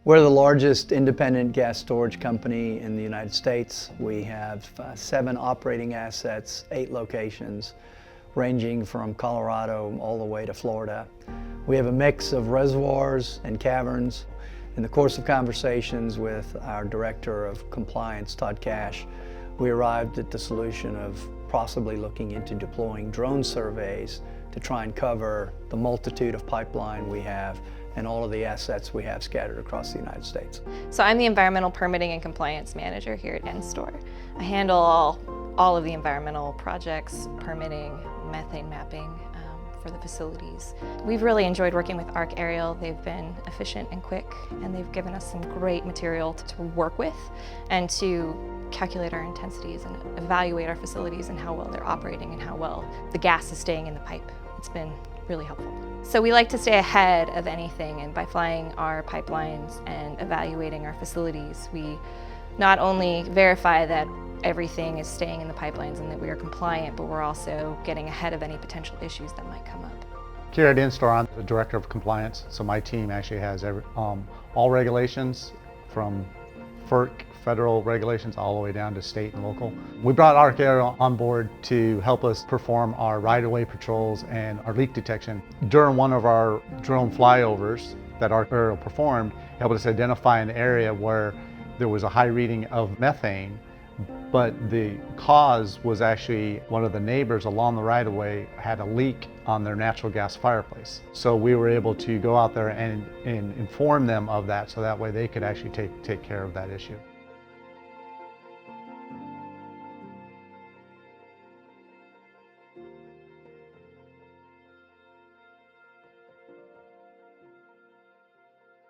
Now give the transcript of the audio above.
We're the largest independent gas storage company in the United States. We have 7 operating assets, 8 locations, ranging from Colorado all the way to Florida. We have a mix of reservoirs and caverns. In the course of conversations with our Director of Compliance, Todd Cash, we arrived at the solution of possibly looking into deploying drone surveys to try and cover the multitude of pipeline we have and all of the assets we have scattered across the United States. So I'm the Environmental Permitting and Compliance Manager here at Enstor. I handle all of the environmental projects, permitting, methane mapping for the facilities. We've really enjoyed working with Arc Aerial. They've been efficient and quick, and they've given us some great material to work with and to calculate our intensities and evaluate our facilities and how well they're operating and how well the gas is staying in the pipe. It's been really helpful. So we like to stay ahead of anything, and by flying our pipelines and evaluating our facilities, we not only verify that everything is staying in the pipelines and that we are compliant, but we're also getting ahead of any potential issues that might come up. Here at Enstor, I'm the Director of Compliance, so my team actually has all regulations from FERC, federal regulations, all the way down to state and local. We brought Arc Aerial on board to help us perform our right-of-way patrols and our leak detection. During one of our drone flyovers that Arc Aerial performed, helped us identify an area where there was a high reading of methane, but the cause was actually one of the neighbors along the right-of-way had a leak on their natural gas fireplace. So we were able to go out there and inform them of that, so that way they could actually take care of that issue.